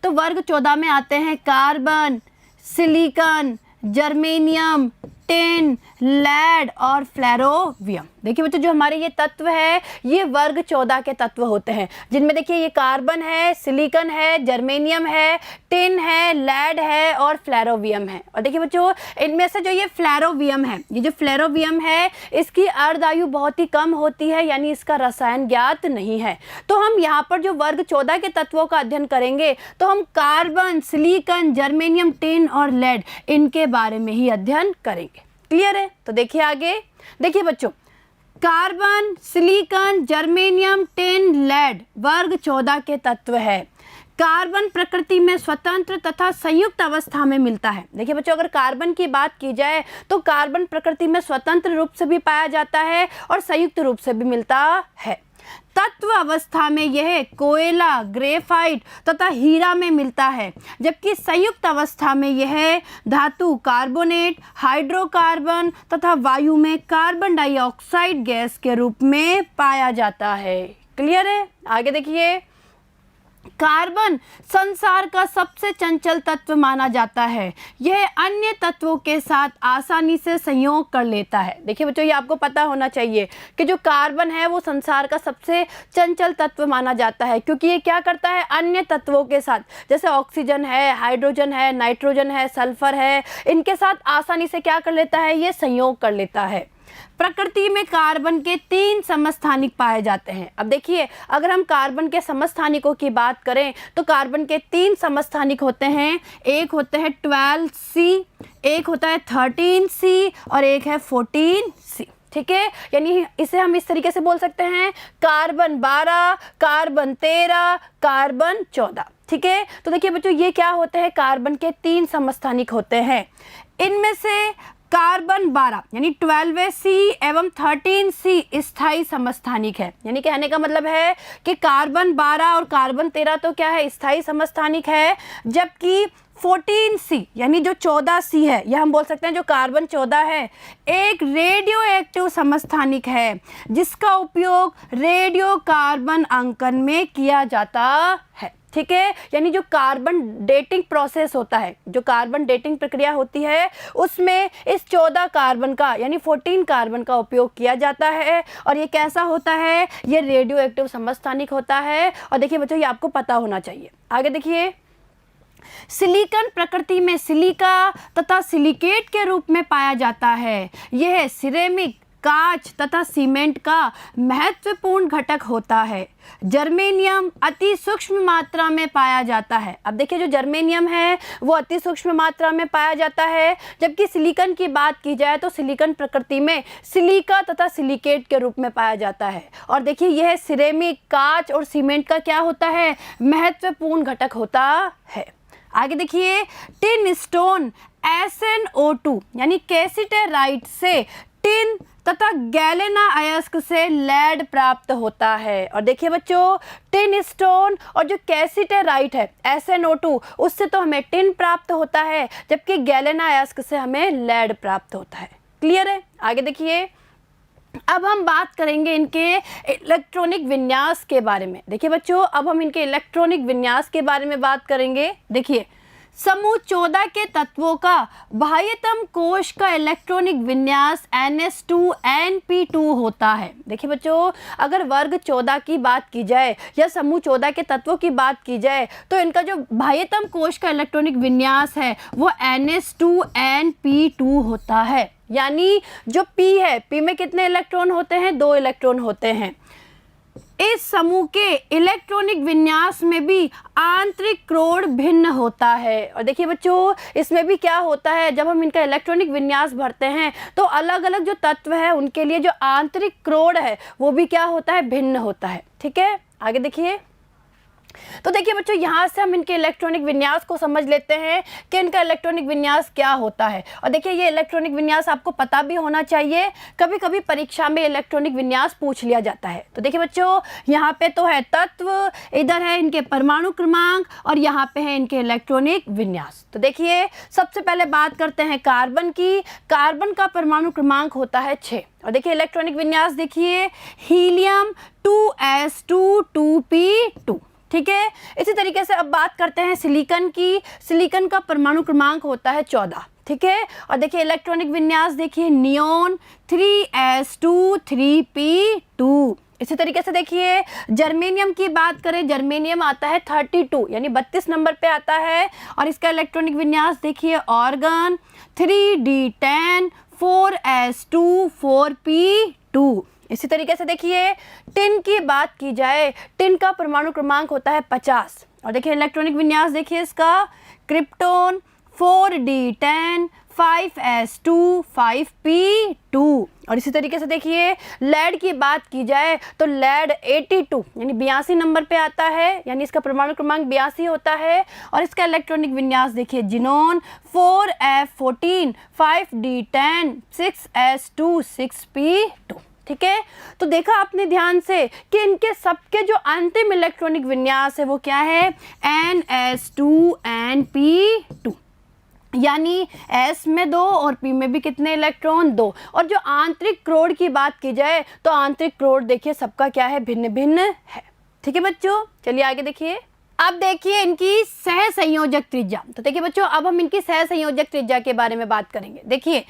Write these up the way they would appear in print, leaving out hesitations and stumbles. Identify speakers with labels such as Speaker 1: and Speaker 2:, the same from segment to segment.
Speaker 1: तो वर्ग 14 में आते हैं carbon, silicon, germanium, tin, lead और फ्लोरोवियम। देखिए बच्चों, जो हमारे ये तत्व है ये वर्ग 14 के तत्व होते हैं, जिनमें देखिए ये कार्बन है, सिलिकॉन है, जर्मेनियम है, टिन है, लेड है और फ्लोरोवियम है। और देखिए बच्चों, इनमें से जो ये फ्लोरोवियम है, ये जो फ्लोरोवियम है इसकी अर्धायु बहुत ही कम होती है, यानी इसका रसायन ज्ञात नहीं है। तो हम यहाँ पर जो वर्ग 14 के तत्वों का अध्ययन करेंगे तो हम कार्बन, सिलिकॉन, जर्मेनियम, टिन और लेड इनके बारे में ही अध्ययन करेंगे। क्लियर है? तो देखिए आगे, देखिए बच्चों, carbon, silicon, germanium, tin, lead वर्ग 14 के तत्व है। कार्बन प्रकृति में स्वतंत्र तथा संयुक्त अवस्था में मिलता है। देखिए बच्चों, अगर कार्बन की बात की जाए तो कार्बन प्रकृति में स्वतंत्र रूप से भी पाया जाता है और संयुक्त रूप से भी मिलता है। तत्व अवस्था में यह कोयला, ग्रेफाइट तथा हीरा में मिलता है, जबकि संयुक्त अवस्था में यह धातु कार्बोनेट, हाइड्रोकार्बन तथा वायु में कार्बन डाइऑक्साइड गैस के रूप में पाया जाता है। क्लियर है? आगे देखिए, कार्बन संसार का सबसे चंचल तत्व माना जाता है। यह अन्य तत्वों के साथ आसानी से संयोग कर लेता है। देखिए बच्चों, ये आपको पता होना चाहिए कि जो कार्बन है वो संसार का सबसे चंचल तत्व माना जाता है, क्योंकि ये क्या करता है, अन्य तत्वों के साथ, जैसे ऑक्सीजन है, हाइड्रोजन है, नाइट्रोजन है, सल्फर है, इनके साथ आसानी से क्या कर लेता है, ये संयोग कर लेता है। प्रकृति में कार्बन के 3 समस्थानिक पाए जाते हैं। अब देखिए, अगर हम कार्बन के समस्थानिकों की बात करें तो कार्बन के 3 समस्थानिक होते हैं। एक होते हैं 12C, एक होता है 13C और एक है 14C। ठीक है, यानी इसे हम इस तरीके से बोल सकते हैं, कार्बन 12, कार्बन 13, कार्बन 14। ठीक है, तो देखिए बच्चों, ये क्या होते हैं, कार्बन के 3 समस्थानिक होते हैं। इनमें से कार्बन 12 यानी 12C एवं 13C स्थायी समस्थानिक है। यानी कहने का मतलब है कि कार्बन 12 और कार्बन 13 तो क्या है, स्थायी समस्थानिक है, जबकि 14C यानी जो 14C है, यह हम बोल सकते हैं जो कार्बन 14 है, एक रेडियो एक्टिव समस्थानिक है, जिसका उपयोग रेडियो कार्बन अंकन में किया जाता है। ठीक है, यानी जो कार्बन डेटिंग प्रोसेस होता है, जो कार्बन डेटिंग प्रक्रिया होती है, उसमें इस 14 कार्बन का यानी 14 कार्बन का उपयोग किया जाता है। और ये कैसा होता है, ये रेडियो एक्टिव समस्थानिक होता है। और देखिए बच्चों, ये आपको पता होना चाहिए। आगे देखिए, सिलिकॉन प्रकृति में सिलिका तथा सिलिकेट के रूप में पाया जाता है। यह सिरेमिक, कांच तथा सीमेंट का महत्वपूर्ण घटक होता है। जर्मेनियम अति सूक्ष्म मात्रा में पाया जाता है। अब देखिए, जो जर्मेनियम है वो अति सूक्ष्म मात्रा में पाया जाता है, जबकि सिलिकॉन की बात की जाए तो सिलिकॉन प्रकृति में सिलिका तथा सिलिकेट के रूप में पाया जाता है। और देखिए, यह सिरेमिक, कांच और सीमेंट का क्या होता है, महत्वपूर्ण घटक होता है। आगे देखिए, टिन स्टोन SnO2 यानी कैसिटेराइट से टिन तथा गैलेना अयस्क से लेड प्राप्त होता है। और देखिए बच्चों, टिन स्टोन और जो कैसिटेराइट है SnO2, उससे तो हमें टिन प्राप्त होता है, जबकि गैलेना अयस्क से हमें लेड प्राप्त होता है। क्लियर है? आगे देखिए, अब हम बात करेंगे इनके इलेक्ट्रॉनिक विन्यास के बारे में। देखिए बच्चों, अब हम इनके इलेक्ट्रॉनिक विन्यास के बारे में बात करेंगे। देखिए, समूह 14 के तत्वों का बाह्यतम कोश का इलेक्ट्रॉनिक विन्यास NS2Np2 होता है। देखिए बच्चों, अगर वर्ग 14 की बात की जाए या समूह 14 के तत्वों की बात की जाए तो इनका जो बाह्यतम कोश का इलेक्ट्रॉनिक विन्यास है वो NS2Np2 होता है। यानी जो P है, P में कितने इलेक्ट्रॉन होते हैं, 2 इलेक्ट्रॉन होते हैं। इस समूह के इलेक्ट्रॉनिक विन्यास में भी आंतरिक क्रोड भिन्न होता है। और देखिए बच्चों, इसमें भी क्या होता है, जब हम इनका इलेक्ट्रॉनिक विन्यास भरते हैं तो अलग अलग जो तत्व है उनके लिए जो आंतरिक क्रोड है वो भी क्या होता है, भिन्न होता है। ठीक है, आगे देखिए, तो देखिए बच्चों, यहाँ से हम इनके इलेक्ट्रॉनिक विन्यास को समझ लेते हैं कि इनका इलेक्ट्रॉनिक विन्यास क्या होता है। और देखिए, ये इलेक्ट्रॉनिक विन्यास आपको पता भी होना चाहिए, कभी कभी परीक्षा में इलेक्ट्रॉनिक विन्यास पूछ लिया जाता है। तो देखिए बच्चों, यहाँ पे तो है तत्व, इधर है इनके परमाणु क्रमांक और यहाँ पे है इनके इलेक्ट्रॉनिक विन्यास। तो देखिए, सबसे पहले बात करते हैं कार्बन की। कार्बन का परमाणु क्रमांक होता है 6। और देखिए इलेक्ट्रॉनिक विन्यास देखिए, हीलियम 2s2 2p2। ठीक है। इसी तरीके से अब बात करते हैं सिलिकॉन की। सिलिकॉन का परमाणु क्रमांक होता है 14, ठीक है। और देखिए इलेक्ट्रॉनिक विन्यास देखिए, नियोन 3s2 3p2। इसी तरीके से देखिए जर्मेनियम की बात करें, जर्मेनियम आता है 32 यानी 32 नंबर पे आता है। और इसका इलेक्ट्रॉनिक विन्यास देखिए, ऑर्गन 3d10 4s2 4p2। इसी तरीके से देखिए टिन की बात की जाए, टिन का परमाणु क्रमांक होता है 50। और देखिए इलेक्ट्रॉनिक विन्यास देखिए इसका, क्रिप्टोन 4d10 5s2 5p2। और इसी तरीके से देखिए लेड की बात की जाए तो लेड 82 यानी 82 नंबर पे आता है, यानी इसका परमाणु क्रमांक 82 होता है। और इसका इलेक्ट्रॉनिक विन्यास देखिए, xenon 4f14 5d10 6s2 6p2। ठीक है, तो देखा आपने ध्यान से कि इनके सबके जो अंतिम इलेक्ट्रॉनिक विन्यास है वो क्या है, ns2 np2, यानी S में 2 और P में भी कितने इलेक्ट्रॉन, 2। और जो आंतरिक क्रोड की बात की जाए तो आंतरिक क्रोड देखिए सबका क्या है, भिन्न भिन्न है। ठीक है बच्चों, चलिए आगे देखिए। अब देखिए इनकी सहसंयोजक त्रिज्या। तो देखिए बच्चों अब हम इनकी सहसंयोजक त्रिज्या के बारे में बात करेंगे। देखिए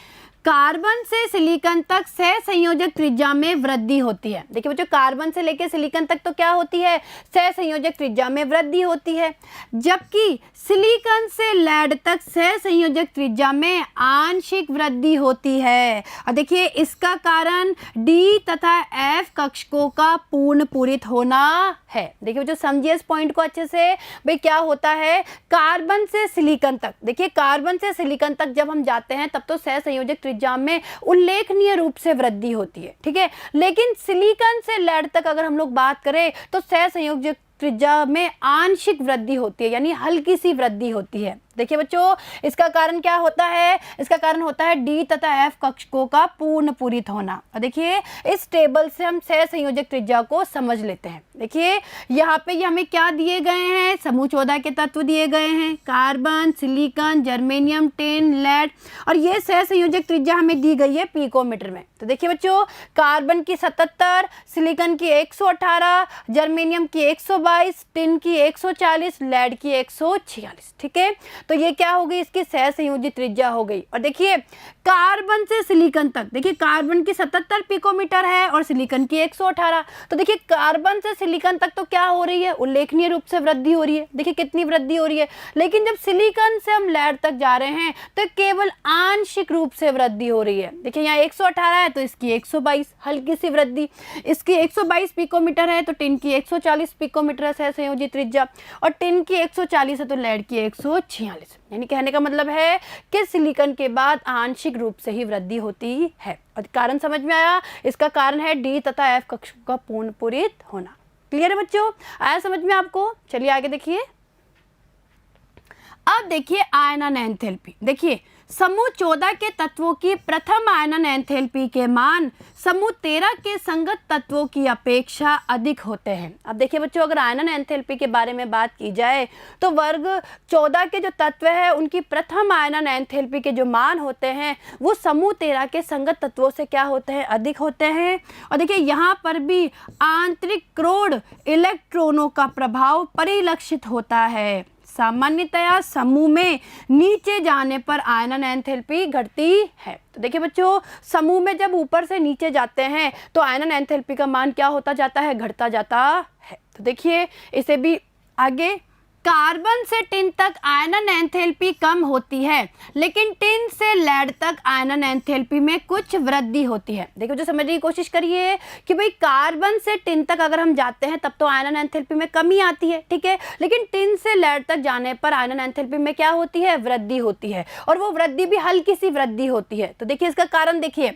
Speaker 1: कार्बन से सिलिकॉन तक सहसंयोजक त्रिज्या में वृद्धि होती है। देखिए बच्चों कार्बन से लेकर सिलिकॉन तक तो क्या होती है, सहसंयोजक त्रिज्या में वृद्धि होती है, जबकि सिलिकॉन से लेड तक सहसंयोजक त्रिज्या में आंशिक वृद्धि होती है। और देखिए इसका कारण डी तथा एफ कक्षकों का पूर्ण पूरित होना है। देखिए बच्चों समझिए इस पॉइंट को अच्छे से, भाई क्या होता है कार्बन से सिलिकॉन तक। देखिए कार्बन से सिलिकॉन तक जब हम जाते हैं तब तो सहसंयोजक त्रिज्या में उल्लेखनीय रूप से वृद्धि होती है, ठीक है। लेकिन सिलिकॉन से लेड तक अगर हम लोग बात करें तो सहसंयोजक त्रिज्या में आंशिक वृद्धि होती है, यानी हल्की सी वृद्धि होती है। देखिए बच्चों इसका कारण क्या होता है, इसका कारण होता है डी तथा एफ कक्षकों का पूर्ण पूरित होना। और देखिए इस टेबल से हम सहसंयोजक त्रिज्या को समझ लेते हैं। देखिए यहाँ पे ये हमें क्या दिए गए हैं, समूह 14 के तत्व दिए गए हैं, carbon, silicon, germanium, tin, lead, और ये सहसंयोजक त्रिज्या हमें दी गई है पिकोमीटर में। तो देखिए बच्चों कार्बन की 77, सिलिकॉन की 118, जर्मेनियम की 122, टिन की 140, लेड की 146। ठीक है, तो ये क्या हो गई, इसकी सहसंयोजित त्रिज्या हो गई। और देखिए कार्बन से सिलिकॉन तक, देखिए कार्बन की 77 पिकोमीटर है और सिलिकॉन की 118। तो देखिए कार्बन से सिलिकॉन तक तो क्या हो रही है, उल्लेखनीय रूप से वृद्धि हो रही है। देखिए कितनी वृद्धि हो रही है, लेकिन जब सिलिकॉन से हम लेड तक जा रहे हैं तो केवल आंशिक रूप से वृद्धि हो रही है। देखिए यहाँ 118 है तो इसकी 122, हल्की सी वृद्धि। इसकी 122 पिकोमीटर है तो टिन की 140 पिकोमीटर है सहसंयोजित त्रिज्या, और टिन की 140 है तो लेड की 146। यानी कहने का मतलब है कि सिलिकॉन के बाद आंशिक रूप से ही वृद्धि होती है। और कारण समझ में आया, इसका कारण है डी तथा एफ कक्षकों का पूर्ण पूरित होना। क्लियर है बच्चों, आया समझ में आपको? चलिए आगे देखिए। अब देखिए आयनन एंथैल्पी। देखिए समूह 14 के तत्वों की प्रथम आयनन एंथैल्पी के मान समूह 13 के संगत तत्वों की अपेक्षा अधिक होते हैं। अब देखिए बच्चों अगर आयनन एंथैल्पी के बारे में बात की जाए तो वर्ग 14 के जो तत्व है उनकी प्रथम आयनन एंथैल्पी के जो मान होते हैं वो समूह 13 के संगत तत्वों से क्या होते हैं, अधिक होते हैं। और देखिए यहाँ पर भी आंतरिक क्रोड इलेक्ट्रॉनों का प्रभाव परिलक्षित होता है। सामान्यतया समूह में नीचे जाने पर आयनन एंथैल्पी घटती है। तो देखिए बच्चों समूह में जब ऊपर से नीचे जाते हैं तो आयनन एंथैल्पी का मान क्या होता जाता है, घटता जाता है। तो देखिए इसे भी आगे, कार्बन से टिन तक आयनन एंथैल्पी कम होती है लेकिन टिन से लेड तक आयनन एंथैल्पी में कुछ वृद्धि होती है। देखो जो समझने की कोशिश करिए कि भाई कार्बन से टिन तक अगर हम जाते हैं तब तो आयनन एंथैल्पी में कमी आती है, ठीक है, लेकिन टिन से लेड तक जाने पर आयनन एंथैल्पी में क्या होती है, वृद्धि होती है, और वो वृद्धि भी हल्की सी वृद्धि होती है। तो देखिए इसका कारण देखिए,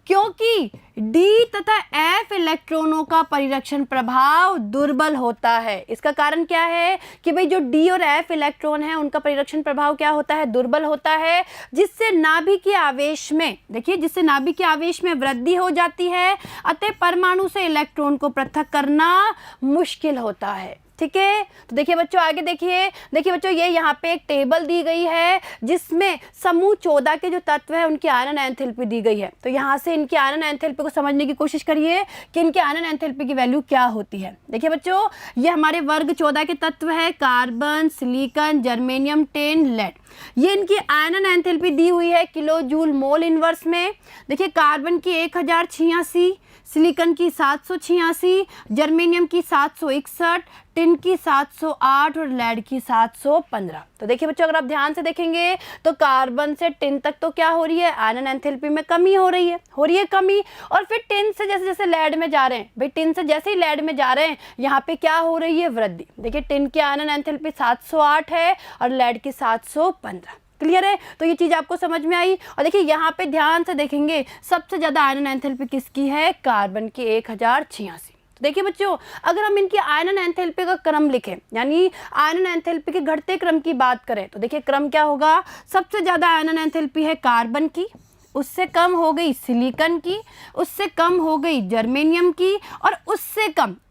Speaker 1: क्योंकि डी तथा एफ इलेक्ट्रॉनों का परिरक्षण प्रभाव दुर्बल होता है। इसका कारण क्या है कि भाई जो डी और एफ इलेक्ट्रॉन है उनका परिरक्षण प्रभाव क्या होता है, दुर्बल होता है, जिससे नाभिकीय आवेश में, देखिए जिससे नाभिकीय आवेश में वृद्धि हो जाती है, अतः परमाणु से इलेक्ट्रॉन को पृथक करना मुश्किल होता है। ठीक है। तो देखिए बच्चों आगे देखिए बच्चों ये यहाँ पे एक टेबल दी गई है जिसमें समूह 14 के जो तत्व है उनकी आयरन एंथैल्पी दी गई है। तो यहाँ से इनकी आयरन एंथैल्पी को समझने की कोशिश करिए कि इनकी आयरन एंथैल्पी की वैल्यू क्या होती है। देखिए बच्चों ये हमारे वर्ग 14 के तत्व है, carbon, silicon, germanium, tin, lead. ये इनकी आयरन एंथैल्पी दी हुई है किलो जूल मोल इनवर्स में। देखिए कार्बन की 1086, सिलिकॉन की 786, जर्मेनियम की 761, टिन की 708 और लेड की 715। तो देखिए बच्चों अगर आप ध्यान से देखेंगे तो कार्बन से टिन तक तो क्या हो रही है, आयरन एंथैल्पी में कमी हो रही है कमी। और फिर टिन से जैसे जैसे लेड में जा रहे हैं, भाई टिन से जैसे ही लेड में जा रहे हैं यहाँ पे क्या हो रही है, वृद्धि। देखिए टिन की आयरन एंथैल्पी 708 है और लेड की 715। क्लियर है। तो ये चीज़ आपको समझ में आई। और देखिए यहाँ पे ध्यान से देखेंगे सबसे ज़्यादा आयरन एंथैल्पी किसकी है, कार्बन की 1086। तो देखिए बच्चों अगर हम इनकी आयरन एंथैल्पी का क्रम लिखें, यानी आयरन एंथैल्पी के घटते क्रम की बात करें, तो देखिए क्रम क्या होगा, सबसे ज़्यादा आयरन एंथैल्पी है कार्बन की, उससे कम हो गई सिलिकॉन की, उससे कम हो गई जर्मेनियम की, और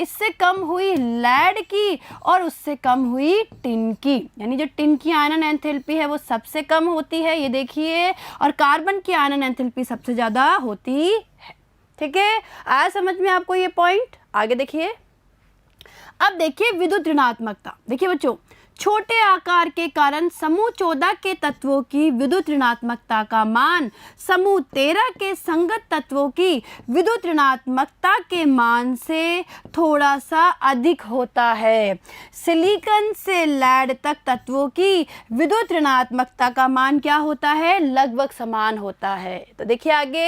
Speaker 1: इससे कम हुई लेड की, और उससे कम हुई टिन की। यानी जो टिन की आयरन एंथैल्पी है वो सबसे कम होती है, ये देखिए, और कार्बन की आयरन एंथैल्पी सबसे ज़्यादा होती है। ठीक है, आया समझ में आपको ये पॉइंट। आगे देखिए, अब देखिए विद्युत ऋणात्मकता। देखिए बच्चों छोटे आकार के कारण समूह 14 के तत्वों की विद्युत ऋणात्मकता का मान समूह 13 के संगत तत्वों की विद्युत ऋणात्मकता के मान से थोड़ा सा अधिक होता है। सिलिकॉन से लेड तक तत्वों की विद्युत ऋणात्मकता का मान क्या होता है, लगभग समान होता है। तो देखिए आगे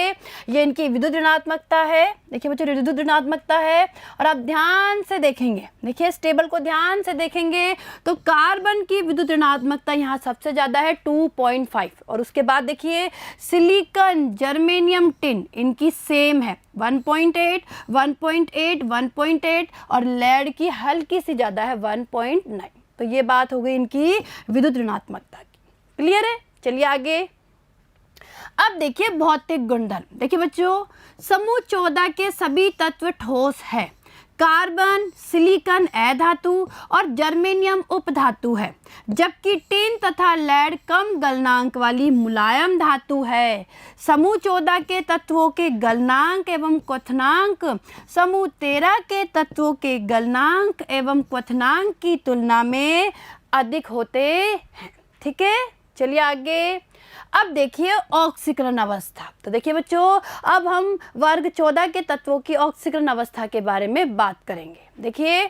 Speaker 1: ये इनकी विद्युत ऋणात्मकता है। देखिए बच्चों विद्युत ऋणात्मकता है, और आप ध्यान से देखेंगे, देखिए इस टेबल को ध्यान से देखेंगे तो कार्बन की विद्युत ऋणात्मकता यहाँ सबसे ज़्यादा है 2.5, और उसके बाद देखिए सिलिकॉन, जर्मेनियम, टिन इनकी सेम है 1.8, 1.8, 1.8, और लेड की हल्की सी ज़्यादा है 1.9। तो ये बात हो गई इनकी विद्युत ऋणात्मकता की। क्लियर है। चलिए आगे, अब देखिए भौतिक गुणधर्म। देखिए बच्चों समूह 14 के सभी तत्व ठोस है। कार्बन, सिलिकॉन अधातु और जर्मेनियम उपधातु है, जबकि टिन तथा लेड कम गलनांक वाली मुलायम धातु है। समूह 14 के तत्वों के गलनांक एवं क्वथनांक समूह 13 के तत्वों के गलनांक एवं क्वथनांक की तुलना में अधिक होते हैं। ठीक है, चलिए आगे। अब देखिए ऑक्सीकरण अवस्था। तो देखिए बच्चों अब हम वर्ग 14 के तत्वों की ऑक्सीकरण अवस्था के बारे में बात करेंगे। देखिए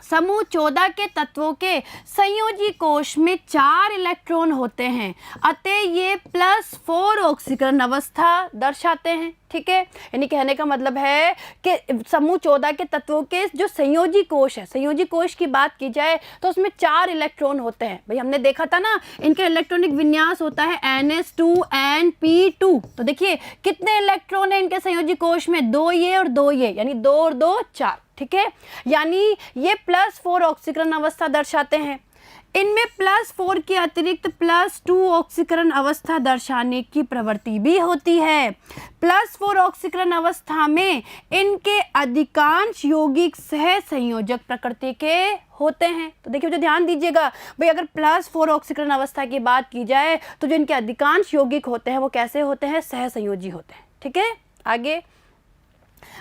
Speaker 1: समूह 14 के तत्वों के संयोजी कोश में 4 इलेक्ट्रॉन होते हैं, अतः ये +4 ऑक्सीकरण अवस्था दर्शाते हैं। ठीक है, यानी कहने का मतलब है कि समूह 14 के तत्वों के जो संयोजी कोश है, संयोजी कोश की बात की जाए तो उसमें 4 इलेक्ट्रॉन होते हैं। भाई हमने देखा था ना इनके इलेक्ट्रॉनिक विन्यास होता है NS2 तो देखिए कितने इलेक्ट्रॉन है इनके संयोजी कोश में, 2 ये और 2 ये, यानी 2 और 2 4। ठीक है, यानी ये +4 ऑक्सीकरण अवस्था दर्शाते हैं। इनमें +4 के अतिरिक्त +2 ऑक्सीकरण अवस्था दर्शाने की प्रवृत्ति भी होती है। +4 ऑक्सीकरण अवस्था में इनके अधिकांश यौगिक सह संयोजक प्रकृति के होते हैं। तो देखिए जो ध्यान दीजिएगा, भाई अगर +4 ऑक्सीकरण अवस्था की बात की जाए तो जो इनके अधिकांश यौगिक होते हैं वो कैसे होते हैं, सह संयोजी होते हैं। ठीक है, आगे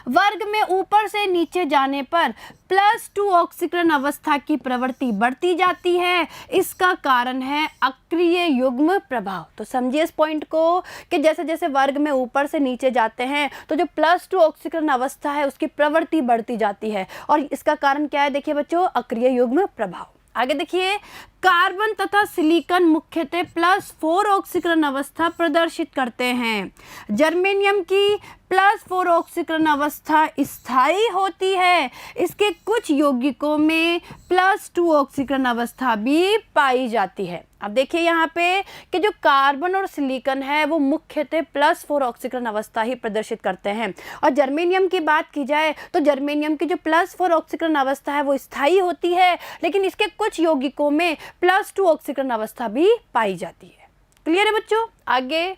Speaker 1: वर्ग में ऊपर से नीचे जाने पर +2 ऑक्सीकरण अवस्था की प्रवृत्ति बढ़ती जाती है। इसका कारण है अक्रिय युग्म प्रभाव। तो समझिए इस पॉइंट को कि जैसे जैसे वर्ग में ऊपर से नीचे जाते हैं तो जो +2 ऑक्सीकरण अवस्था है उसकी प्रवृत्ति बढ़ती जाती है, और इसका कारण क्या है, देखिए बच्चों अक्रिय युग्म प्रभाव। आगे देखिए कार्बन तथा सिलिकॉन मुख्यतः +4 ऑक्सीकरण अवस्था प्रदर्शित करते हैं। जर्मेनियम की +4 ऑक्सीकरण अवस्था स्थायी होती है। इसके कुछ यौगिकों में +2 ऑक्सीकरण अवस्था भी पाई जाती है। अब देखिए यहाँ पे कि जो कार्बन और सिलिकॉन है वो मुख्यतः +4 ऑक्सीकरण अवस्था ही प्रदर्शित करते हैं, और जर्मेनियम की बात की जाए तो जर्मेनियम की जो +4 ऑक्सीकरण अवस्था है वो स्थायी होती है, लेकिन इसके कुछ यौगिकों में +2 ऑक्सीकरण अवस्था भी पाई जाती है। क्लियर है बच्चों। आगे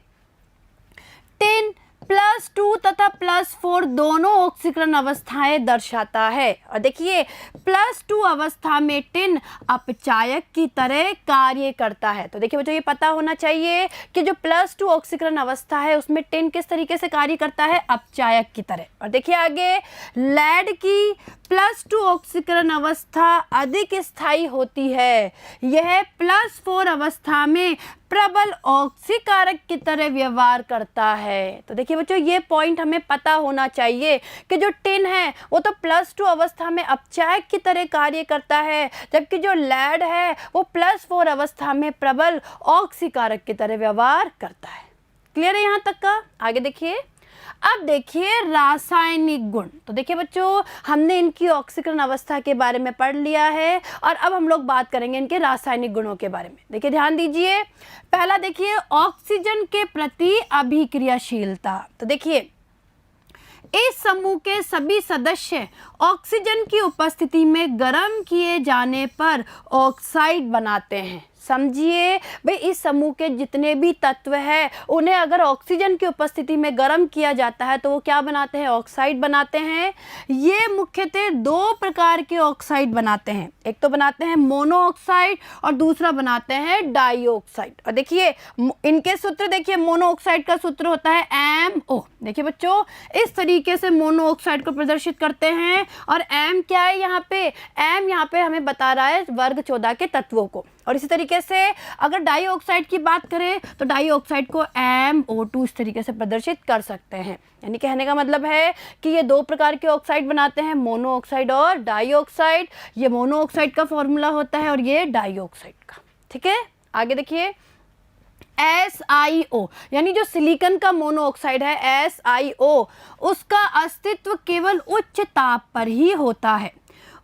Speaker 1: टिन +2 तथा +4 दोनों ऑक्सीकरण अवस्थाएं दर्शाता है। और देखिए +2 अवस्था में टिन अपचायक की तरह कार्य करता है। तो देखिए बच्चों ये पता होना चाहिए कि जो +2 ऑक्सीकरण अवस्था है उसमें टिन किस तरीके से कार्य करता है, अपचायक की तरह। और देखिए आगे लेड की +2 ऑक्सीकरण अवस्था अधिक स्थायी होती है। यह +4 अवस्था में प्रबल ऑक्सीकारक की तरह व्यवहार करता है। तो देखिए बच्चों ये पॉइंट हमें पता होना चाहिए कि जो टिन है वो तो +2 अवस्था में अपचायक की तरह कार्य करता है, जबकि जो लेड है वो +4 अवस्था में प्रबल ऑक्सीकारक की तरह व्यवहार करता है। क्लियर है यहाँ तक का? आगे देखिए, अब देखिए रासायनिक गुण। तो देखिए बच्चों हमने इनकी ऑक्सीकरण अवस्था के बारे में पढ़ लिया है और अब हम लोग बात करेंगे इनके रासायनिक गुणों के बारे में। देखिए ध्यान दीजिए, पहला देखिए ऑक्सीजन के प्रति अभिक्रियाशीलता। तो देखिए इस समूह के सभी सदस्य ऑक्सीजन की उपस्थिति में गर्म किए जाने पर ऑक्साइड बनाते हैं। समझिए भाई, इस समूह के जितने भी तत्व हैं उन्हें अगर ऑक्सीजन की उपस्थिति में गर्म किया जाता है तो वो क्या बनाते हैं, ऑक्साइड बनाते हैं। ये मुख्यतः दो प्रकार के ऑक्साइड बनाते हैं, एक तो बनाते हैं मोनोऑक्साइड और दूसरा बनाते हैं डाइऑक्साइड। और देखिए इनके सूत्र देखिए, मोनोऑक्साइड का सूत्र होता है MO। देखिए बच्चों इस तरीके से मोनोऑक्साइड को प्रदर्शित करते हैं और M क्या है यहाँ पे, M यहाँ पे हमें बता रहा है वर्ग 14 के तत्वों को। और इसी तरीके से अगर डाइऑक्साइड की बात करें तो डाइऑक्साइड को MO2 इस तरीके से प्रदर्शित कर सकते हैं। यानी कहने का मतलब है कि ये दो प्रकार के ऑक्साइड बनाते हैं, मोनोऑक्साइड और डाइऑक्साइड। ये मोनोऑक्साइड का फॉर्मूला होता है और ये डाइऑक्साइड का। ठीक है, आगे देखिए SiO यानी जो सिलिकॉन का मोनोऑक्साइड है SiO, उसका अस्तित्व केवल उच्च ताप पर ही होता है।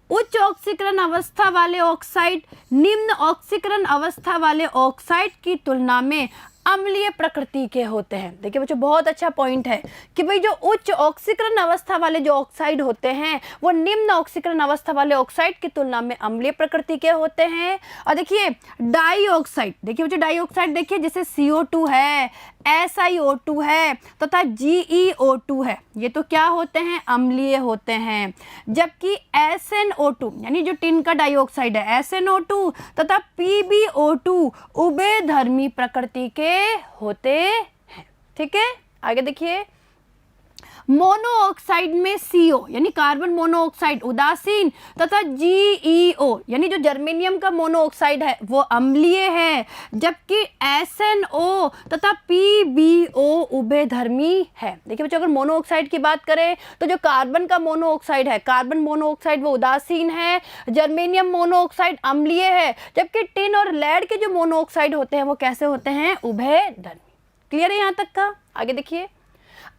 Speaker 1: उच्च ऑक्सीकरण अवस्था वाले ऑक्साइड निम्न ऑक्सीकरण अवस्था वाले ऑक्साइड की तुलना में अम्लीय प्रकृति के होते हैं। देखिए बच्चों बहुत अच्छा पॉइंट है कि भाई जो उच्च ऑक्सीकरण अवस्था वाले जो ऑक्साइड होते हैं वो निम्न ऑक्सीकरण अवस्था वाले ऑक्साइड की तुलना में अम्लीय प्रकृति के होते हैं। और देखिए डाइऑक्साइड, देखिए बच्चों डाइऑक्साइड देखिए जैसे CO2 है, SiO2 है तथा GeO2 है, ये तो क्या होते हैं, अम्लीय होते हैं। जबकि SnO2 यानी जो टिन का डाइऑक्साइड है SnO2 तथा PbO2 उभयधर्मी प्रकृति के होते हैं। ठीक है, आगे देखिए मोनोऑक्साइड में CO यानी कार्बन मोनोऑक्साइड उदासीन तथा GeO यानी जो जर्मेनियम का मोनोऑक्साइड है वो अम्लीय है, जबकि SnO तथा PbO उभयधर्मी है। देखिए बच्चों अगर मोनोऑक्साइड की बात करें तो जो कार्बन का मोनोऑक्साइड है, कार्बन मोनोऑक्साइड वो उदासीन है, जर्मेनियम मोनोऑक्साइड अम्लीय है, जबकि टिन और लेड के जो मोनोऑक्साइड होते हैं वो कैसे होते हैं, उभयधर्मी। क्लियर है यहाँ तक का? आगे देखिए,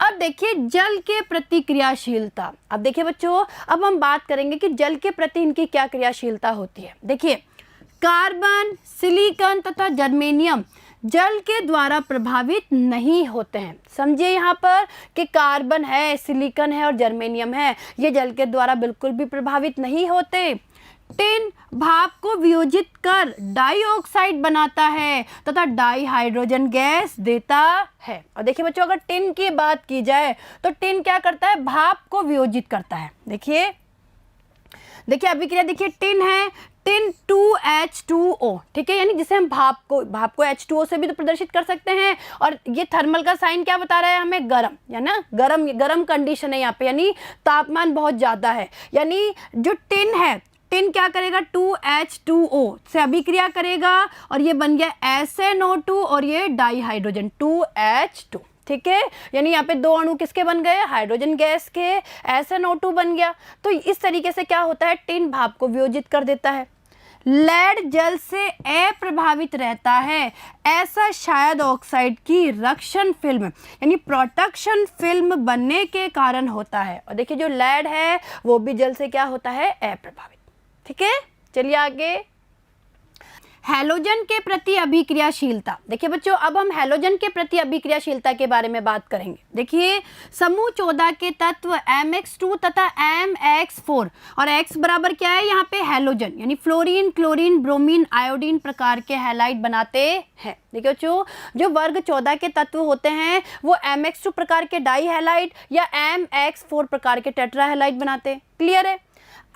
Speaker 1: अब देखिए जल के प्रति क्रियाशीलता। अब देखिए बच्चों अब हम बात करेंगे कि जल के प्रति इनकी क्या क्रियाशीलता होती है। देखिए कार्बन, सिलिकॉन तथा जर्मेनियम जल के द्वारा प्रभावित नहीं होते हैं। समझिए यहाँ पर कि कार्बन है, सिलिकॉन है और जर्मेनियम है, ये जल के द्वारा बिल्कुल भी प्रभावित नहीं होते। टिन भाप को वियोजित कर डाइऑक्साइड बनाता है तथा डाई हाइड्रोजन गैस देता है। और देखिए बच्चों अगर टिन की बात की जाए तो टिन क्या करता है, भाप को वियोजित करता है। देखिए अभिक्रिया देखिए टिन है, टिन 2H2O, ठीक है, यानी जिसे हम भाप को H2O से भी तो प्रदर्शित कर सकते हैं। और ये थर्मल का साइन क्या बता रहा है हमें, गरम, है ना, गरम कंडीशन है यहाँ पे, यानी तापमान बहुत ज़्यादा है। यानी जो टिन है, टिन क्या करेगा, 2H2O से अभिक्रिया करेगा और ये बन गया SnO2 और ये डाई हाइड्रोजन 2H2। ठीक है, यानी यहाँ पे दो अणु किसके बन गए, हाइड्रोजन गैस के, SnO2 बन गया। तो इस तरीके से क्या होता है, टिन भाप को वियोजित कर देता है। लेड जल से अप्रभावित रहता है, ऐसा शायद ऑक्साइड की रक्षण फिल्म यानी प्रोटेक्शन फिल्म बनने के कारण होता है। और देखिए जो लेड है वो भी जल से क्या होता है, अप्रभावित। ठीक है, चलिए आगे। हैलोजन के प्रति अभिक्रियाशीलता। देखिए बच्चों, अब हम हैलोजन के प्रति अभिक्रियाशीलता के बारे में बात करेंगे। देखिए समूह 14 के तत्व Mx2 तथा Mx4 और X बराबर क्या है यहाँ पे हैलोजन यानी फ्लोरीन, क्लोरीन, ब्रोमीन, आयोडीन प्रकार के हैलाइड बनाते हैं। देखिए बच्चों, जो वर्ग 14 के तत्व होते हैं वो Mx2 प्रकार के डाई हैलाइड या Mx4 प्रकार के टेट्रा हैलाइड बनाते हैं। क्लियर है?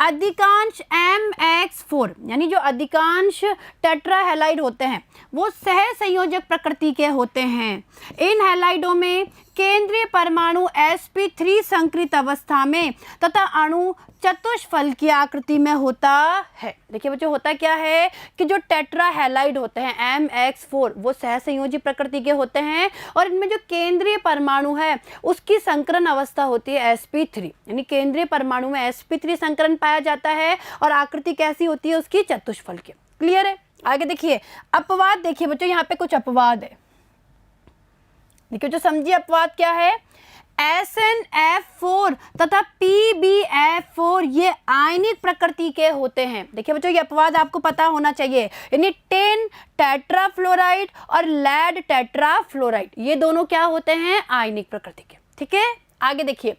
Speaker 1: अधिकांश Mx4 यानी जो अधिकांश टेट्रा हैलाइड होते हैं वो सहसंयोजक प्रकृति के होते हैं। इन हैलाइडों में केंद्रीय परमाणु sp3 संकृत अवस्था में तथा अणु चतुष्फल की आकृति में होता है। देखिए बच्चों, होता क्या है कि जो टेट्रा हैलाइड होते हैं Mx4 वो सहसंयोजी प्रकृति के होते हैं और इनमें जो केंद्रीय परमाणु है उसकी संकरण अवस्था होती है sp3 यानी केंद्रीय परमाणु में sp3 संकरण पाया जाता है और आकृति कैसी होती है उसकी चतुष्फल की। क्लियर है? आगे देखिए अपवाद। देखिए बच्चों, यहाँ पे कुछ अपवाद है। देखिए जो समझिए अपवाद क्या है। SnF4 तथा PbF4 ये आयनिक प्रकृति के होते हैं। देखिए बच्चों, ये अपवाद आपको पता होना चाहिए। यानी टिन टेट्राफ्लोराइड और लेड टेट्राफ्लोराइड ये दोनों क्या होते हैं? आयनिक प्रकृति के। ठीक है, आगे देखिए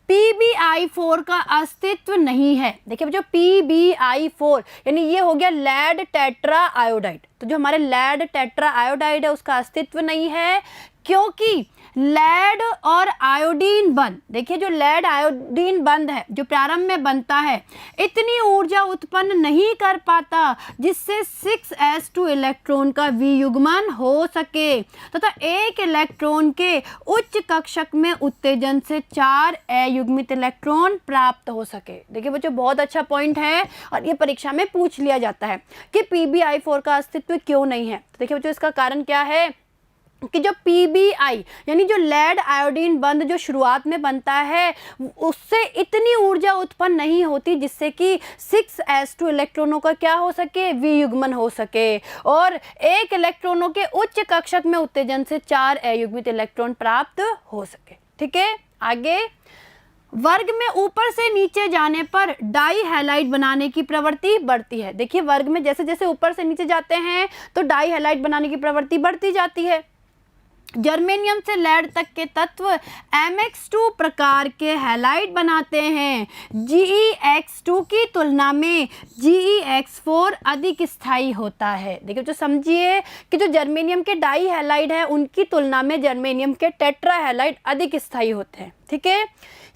Speaker 1: PbI4 का अस्तित्व नहीं है। देखिए बच्चों, PbI4 यानी ये हो गया लेड टेट्रा आयोडाइड। तो जो हमारे लेड टेट्रा आयोडाइड है उसका अस्तित्व नहीं है क्योंकि लेड और आयोडीन बंध, देखिए जो लेड आयोडीन बंध है जो प्रारंभ में बनता है इतनी ऊर्जा उत्पन्न नहीं कर पाता जिससे 6s2 इलेक्ट्रॉन का वियुग्मन हो सके तथा एक इलेक्ट्रॉन के उच्च कक्षक में उत्तेजन से 4 अयुग्मित इलेक्ट्रॉन प्राप्त हो सके। देखिए बच्चों, बहुत अच्छा पॉइंट है और ये परीक्षा में पूछ लिया जाता है कि PbI4 का अस्तित्व क्यों नहीं है। तो देखिए बच्चों, इसका कारण क्या है कि जो PbI यानी जो लेड आयोडीन बंध जो शुरुआत में बनता है उससे इतनी ऊर्जा उत्पन्न नहीं होती जिससे कि 6s2 इलेक्ट्रॉनों का क्या हो सके? वियुग्मन हो सके और एक इलेक्ट्रॉनों के उच्च कक्षक में उत्तेजन से 4 अयुग्मित इलेक्ट्रॉन प्राप्त हो सके। ठीक है, आगे वर्ग में ऊपर से नीचे जाने पर डाई हैलाइड बनाने की प्रवृत्ति बढ़ती है। देखिए वर्ग में जैसे जैसे ऊपर से नीचे जाते हैं तो डाई हैलाइड बनाने की प्रवृत्ति बढ़ती जाती है। जर्मेनियम से लेड तक के तत्व Mx2 प्रकार के हैलाइड बनाते हैं। GeX2 की तुलना में GeX4 अधिक स्थायी होता है। देखिए तो समझिए कि जो जर्मेनियम के डाई हैलाइड है उनकी तुलना में जर्मेनियम के टेट्रा हैलाइड अधिक स्थायी होते हैं। ठीक है,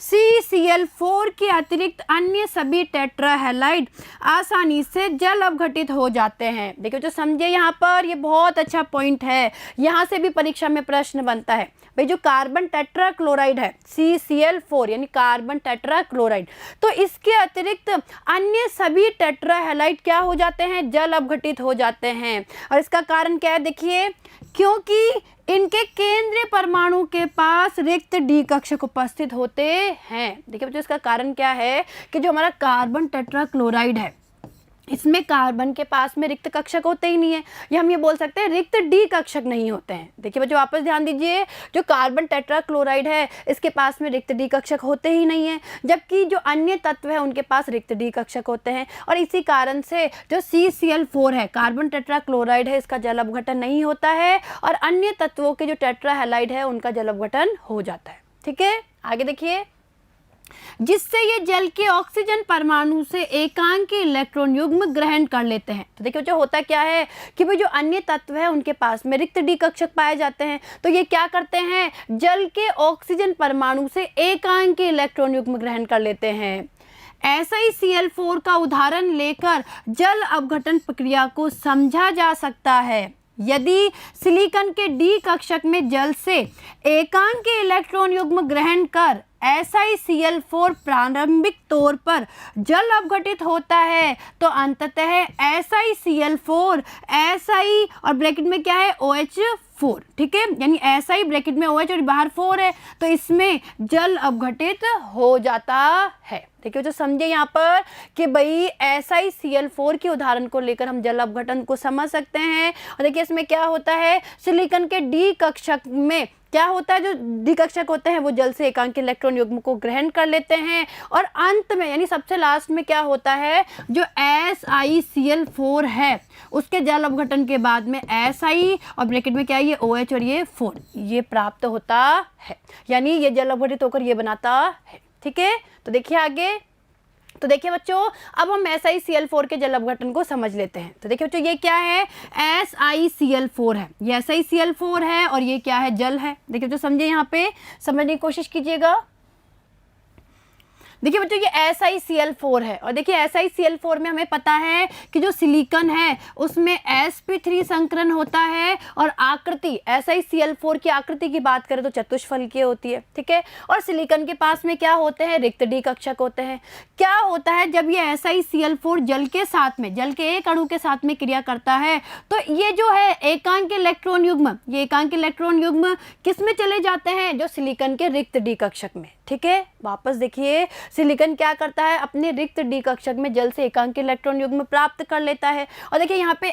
Speaker 1: CCl4 के अतिरिक्त अन्य सभी टेट्रा हैलाइड आसानी से जल अवघटित हो जाते हैं। देखिए तो समझिए यहाँ पर ये बहुत अच्छा पॉइंट है, यहाँ से भी परीक्षा में प्रश्न बनता है। भाई जो कार्बन टेट्रा क्लोराइड है CCl4 यानी कार्बन टेट्रा क्लोराइड, तो इसके अतिरिक्त अन्य सभी टेट्रा हैलाइड क्या हो जाते हैं? जल अवघटित हो जाते हैं। और इसका कारण क्या है? देखिए क्योंकि इनके केंद्रीय परमाणु के पास रिक्त डी कक्षक उपस्थित होते हैं। देखिए बच्चों, इसका कारण क्या है कि जो हमारा कार्बन टेट्रा क्लोराइड है इसमें कार्बन के पास में रिक्त कक्षक होते ही नहीं है, या हम ये बोल सकते हैं रिक्त डी कक्षक नहीं होते हैं। देखिए बच्चों वापस ध्यान दीजिए, जो कार्बन टेट्रा क्लोराइड है इसके पास में रिक्त डी कक्षक होते ही नहीं है, जबकि जो अन्य तत्व है उनके पास रिक्त डी कक्षक होते हैं। और इसी कारण से जो CCl4 है कार्बन टेट्रा क्लोराइड है इसका जल अपघटन नहीं होता है और अन्य तत्वों के जो टेट्रा हैलाइड है उनका जल अपघटन हो जाता है। ठीक है, आगे देखिए, जिससे ये जल के ऑक्सीजन परमाणु से एकांकी इलेक्ट्रॉन युग्म ग्रहण कर लेते हैं। तो देखिए जो होता क्या है कि भाई जो अन्य तत्व है उनके पास में रिक्त डी कक्षक पाए जाते हैं, तो ये क्या करते हैं? जल के ऑक्सीजन परमाणु से एकांकी इलेक्ट्रॉन युग्म ग्रहण कर लेते हैं। ऐसा ही Cl4 का उदाहरण लेकर जल अपघटन प्रक्रिया को समझा जा सकता है। यदि सिलिकॉन के डी कक्षक में जल से एकांकी इलेक्ट्रॉन युग्म ग्रहण कर SiCl4 प्रारंभिक तौर पर जल अपघटित होता है तो अंततः SiCl4 Si और ब्रैकेट में क्या है OH4, ठीक है, यानी Si ब्रैकेट में OH और बाहर 4 है तो इसमें जल अपघटित हो जाता है। देखिए जो समझे यहाँ पर कि भाई SiCl4 के उदाहरण को लेकर हम जल अपघटन को समझ सकते हैं। और देखिए इसमें क्या होता है, सिलिकॉन के डी कक्षक में क्या होता है, जो द्विकक्षक होते हैं वो जल से एकांकी इलेक्ट्रॉन युग्म को ग्रहण कर लेते हैं, और अंत में यानी सबसे लास्ट में क्या होता है, जो SiCl4 है उसके जल अपघटन के बाद में Si और ब्रैकेट में क्या है, ये OH और ये 4 ये प्राप्त होता है, यानी ये जल अपघटित होकर ये बनाता है। ठीक है, तो देखिए आगे। तो देखिए बच्चों, अब हम SiCl4 के जल अपघटन को समझ लेते हैं। तो देखिए बच्चों, ये क्या है, SiCl4 है, ये SiCl4 है और ये क्या है, जल है। देखिए बच्चों समझे, यहाँ पे समझने की कोशिश कीजिएगा। देखिए बच्चों, ये SiCl4 है और देखिए SiCl4 में हमें पता है कि जो सिलिकॉन है उसमें sp3 संकरण होता है, और आकृति SiCl4 की आकृति की बात करें तो चतुष्फलकीय होती है। ठीक है, और सिलिकॉन के पास में क्या होते हैं, रिक्त डी कक्षक होते हैं। क्या होता है, जब ये SiCl4 जल के साथ में, जल के एक अणु के साथ में क्रिया करता है तो ये जो है एकांक इलेक्ट्रॉन युग्म, ये एकांक इलेक्ट्रॉन युग्म किस में चले जाते हैं, जो सिलिकॉन के रिक्त डी कक्षक में। ठीक है, वापस देखिए, सिलिकॉन क्या करता है, अपने रिक्त डी कक्षक में जल से एकांक इलेक्ट्रॉन युग्म प्राप्त कर लेता है, और देखिए यहाँ पे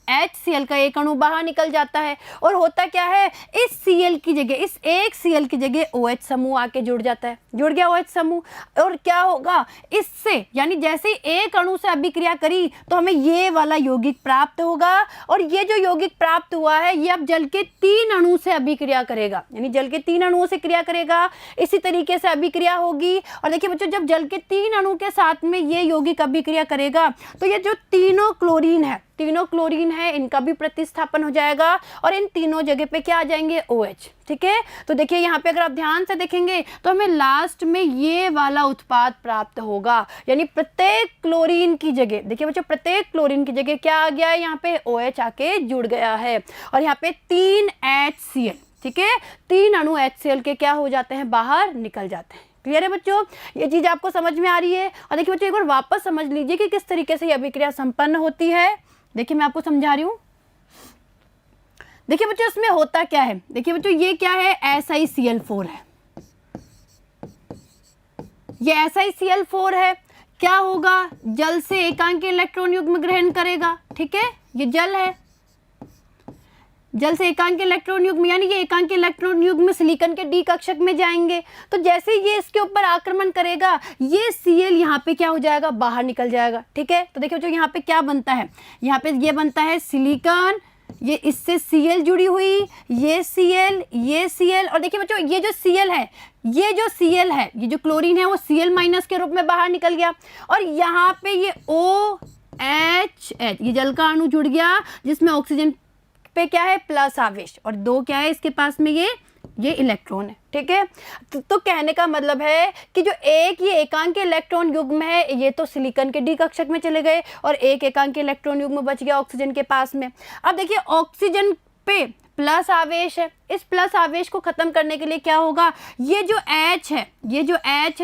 Speaker 1: HCl का एक अणु बाहर निकल जाता है, और होता क्या है, इस Cl की जगह, इस एक Cl की जगह OH समूह आके जुड़ जाता है, जुड़ गया OH समूह, और क्या होगा इससे, यानी जैसे एक अणु से अभिक्रिया करी तो हमें ये वाला यौगिक प्राप्त होगा, और ये जो यौगिक प्राप्त हुआ है ये अब जल के 3 अणु से अभिक्रिया करेगा, यानी जल के 3 अणुओं से क्रिया करेगा, इसी तरीके से अभिक्रिया होगी। और देखिए बच्चों, जब जल के 3 अणु के साथ में ये यौगिक अभिक्रिया करेगा तो ये जो तीनों क्लोरीन है इनका भी प्रतिस्थापन हो जाएगा, और इन तीनों जगह पे क्या आ जाएंगे, OH। ठीक है, तो देखिए यहाँ पे अगर आप ध्यान से देखेंगे तो हमें लास्ट में ये वाला उत्पाद प्राप्त होगा, यानी प्रत्येक क्लोरीन की जगह, देखिए बच्चों प्रत्येक क्लोरीन की जगह क्या आ गया है, यहाँ पे OH आके जुड़ गया है, और यहाँ पे 3 HCl, ठीक है, 3 अणु HCl के क्या हो जाते हैं, बाहर निकल जाते हैं। क्लियर है बच्चों, ये चीज आपको समझ में आ रही है। और देखिए बच्चों, एक बार वापस समझ लीजिए कि किस तरीके से ये अभिक्रिया संपन्न होती है। देखिए मैं आपको समझा रही हूँ। देखिए बच्चों, इसमें होता क्या है, देखिए बच्चों ये क्या है, SiCl4 है, ये SiCl4 है, क्या होगा, जल से एकांक इलेक्ट्रॉन युग्म ग्रहण करेगा। ठीक है, ये जल है, जल से एकांक इलेक्ट्रॉन युग्म, यानी ये एकांक इलेक्ट्रॉन युग्म सिलिकॉन के डी कक्षक में जाएंगे, तो जैसे ये इसके ऊपर आक्रमण करेगा ये Cl यहाँ पे क्या हो जाएगा, बाहर निकल जाएगा। ठीक है, तो देखिए जो यहाँ पे क्या बनता है, यहाँ पे ये बनता है सिलिकॉन, ये इससे Cl जुड़ी हुई, ये Cl, और देखिए बच्चों ये जो Cl है, ये जो क्लोरीन है वो Cl माइनस के रूप में बाहर निकल गया, और यहाँ पे ये OH, ये जल का अणु जुड़ गया जिसमें ऑक्सीजन पे क्या है, प्लस आवेश, और 2 क्या है इसके पास में, ये इलेक्ट्रॉन है। ठीक है, तो कहने का मतलब है कि जो एक ये एकांक इलेक्ट्रॉन युग्म है ये तो सिलिकॉन के डी कक्षक में चले गए, और एक एकांक इलेक्ट्रॉन युग्म बच गया ऑक्सीजन के पास में। अब देखिए ऑक्सीजन पे प्लस आवेश है, इस प्लस आवेश को खत्म करने के लिए क्या होगा, ये जो H है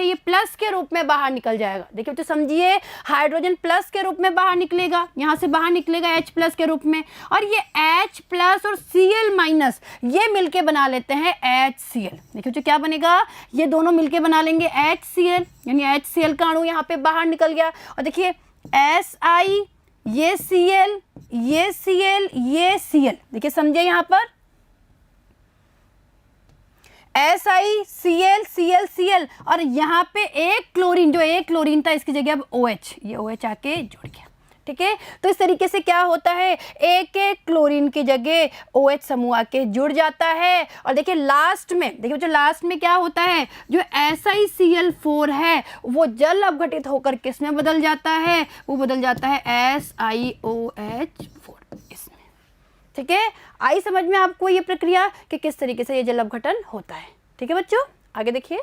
Speaker 1: ये प्लस के रूप में बाहर निकल जाएगा। देखिए तो समझिए, हाइड्रोजन प्लस के रूप में बाहर निकलेगा, यहाँ से बाहर निकलेगा H प्लस के रूप में, और ये H प्लस और Cl माइनस ये मिलके बना लेते हैं HCl। देखिए तो क्या बनेगा, ये दोनों मिलके बना लेंगे HCl, यानी HCl का अणु यहाँ पे बाहर निकल गया, और देखिए Si, ये Cl, ये Cl, ये Cl, देखिए समझे यहाँ पर Si, Cl, और यहाँ पे एक क्लोरीन, जो एक क्लोरीन था इसकी जगह अब OH, ये OH आके जुड़ गया। ठीक है, तो इस तरीके से क्या होता है, एक एक क्लोरीन की जगह OH समूह आके जुड़ जाता है। और देखिए लास्ट में, देखिए जो लास्ट में क्या होता है, जो SiCl4 है वो जल अपघटित होकर किस में बदल जाता है, वो बदल जाता है SiOH4 इसमें। ठीक है, आई समझ में आपको ये प्रक्रिया कि किस तरीके से ये जल अपघटन होता है। ठीक है बच्चों, आगे देखिए।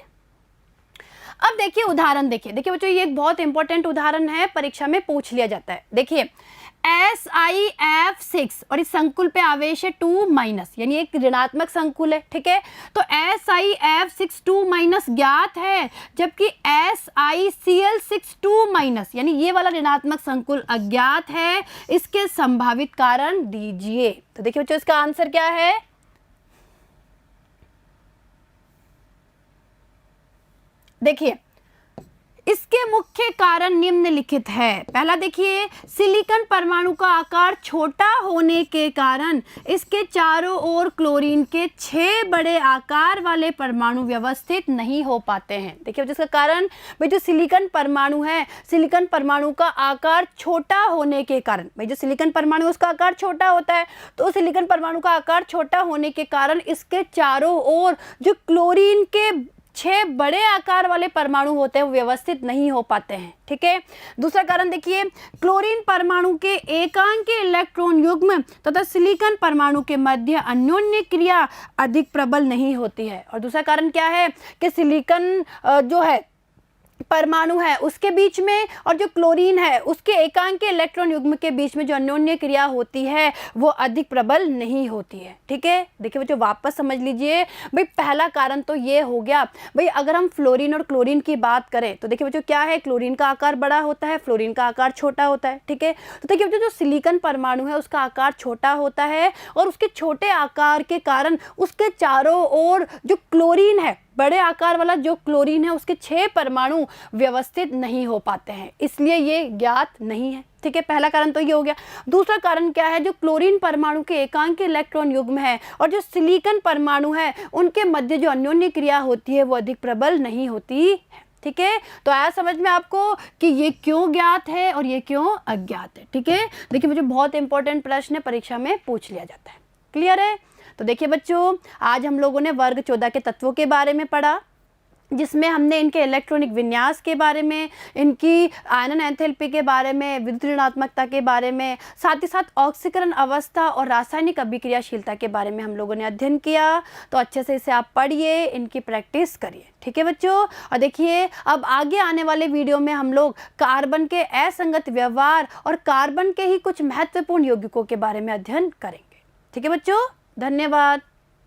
Speaker 1: अब देखिए उदाहरण, देखिए बच्चों ये एक बहुत इंपॉर्टेंट उदाहरण है, परीक्षा में पूछ लिया जाता है। देखिए SiF6 और इस संकुल पे आवेश है 2 माइनस, यानी एक ऋणात्मक संकुल है। ठीक है, तो SiF6 2 माइनस ज्ञात है, जबकि SiCl6 2 माइनस यानी ये वाला ऋणात्मक संकुल अज्ञात है। इसके संभावित कारण दीजिए। तो देखिए बच्चों इसका आंसर क्या है, देखिए इसके मुख्य कारण निम्नलिखित है। पहला देखिए, सिलिकॉन परमाणु का आकार छोटा होने के कारण इसके चारों ओर क्लोरीन के 6 बड़े आकार वाले परमाणु व्यवस्थित नहीं हो पाते हैं। देखिए जिसका कारण भाई जो सिलिकॉन परमाणु है, सिलिकॉन परमाणु का आकार छोटा होने के कारण, भाई जो सिलिकॉन परमाणु उसका आकार छोटा होता है, तो सिलिकॉन परमाणु का आकार छोटा होने के कारण इसके चारों ओर जो क्लोरीन के 6 बड़े आकार वाले परमाणु होते हैं वो व्यवस्थित नहीं हो पाते हैं। ठीक है। दूसरा कारण देखिए, क्लोरीन परमाणु के एकांकी इलेक्ट्रॉन युग्म तथा सिलिकॉन परमाणु के मध्य अन्योन्य क्रिया अधिक प्रबल नहीं होती है। और दूसरा कारण क्या है कि सिलिकॉन जो है परमाणु है उसके बीच में और जो क्लोरीन है उसके एकांकी इलेक्ट्रॉन युग्म के बीच में जो अन्योन्य क्रिया होती है वो अधिक प्रबल नहीं होती है। ठीक है। देखिए बच्चों वापस समझ लीजिए, भाई पहला कारण तो ये हो गया, भाई अगर हम फ्लोरीन और क्लोरीन की बात करें तो देखिए बच्चों क्या है, क्लोरीन का आकार बड़ा होता है, फ्लोरीन का आकार छोटा होता है। ठीक है। तो देखिए बच्चों जो सिलिकॉन परमाणु है उसका आकार छोटा होता है और उसके छोटे आकार के कारण उसके चारों ओर जो क्लोरीन है, बड़े आकार वाला जो क्लोरीन है उसके 6 परमाणु व्यवस्थित नहीं हो पाते हैं, इसलिए ये ज्ञात नहीं है। ठीक है। पहला कारण तो ये हो गया। दूसरा कारण क्या है, जो क्लोरीन परमाणु के एकांकी इलेक्ट्रॉन युग्म है और जो सिलिकॉन परमाणु है उनके मध्य जो अन्योन्य क्रिया होती है वो अधिक प्रबल नहीं होती है। ठीक है। तो आया समझ में आपको कि ये क्यों ज्ञात है और ये क्यों अज्ञात है। ठीक है। देखिए मुझे बहुत इंपॉर्टेंट प्रश्न परीक्षा में पूछ लिया जाता है। क्लियर है। तो देखिए बच्चों आज हम लोगों ने वर्ग 14 के तत्वों के बारे में पढ़ा, जिसमें हमने इनके इलेक्ट्रॉनिक विन्यास के बारे में, इनकी आयनन एंथैल्पी के बारे में, विद्युत ऋणात्मकता के बारे में, साथ ही साथ ऑक्सीकरण अवस्था और रासायनिक अभिक्रियाशीलता के बारे में हम लोगों ने अध्ययन किया। तो अच्छे से इसे आप पढ़िए, इनकी प्रैक्टिस करिए। ठीक है बच्चों। और देखिए अब आगे आने वाले वीडियो में हम लोग कार्बन के असंगत व्यवहार और कार्बन के ही कुछ महत्वपूर्ण यौगिकों के बारे में अध्ययन करेंगे। ठीक है बच्चों, धन्यवाद।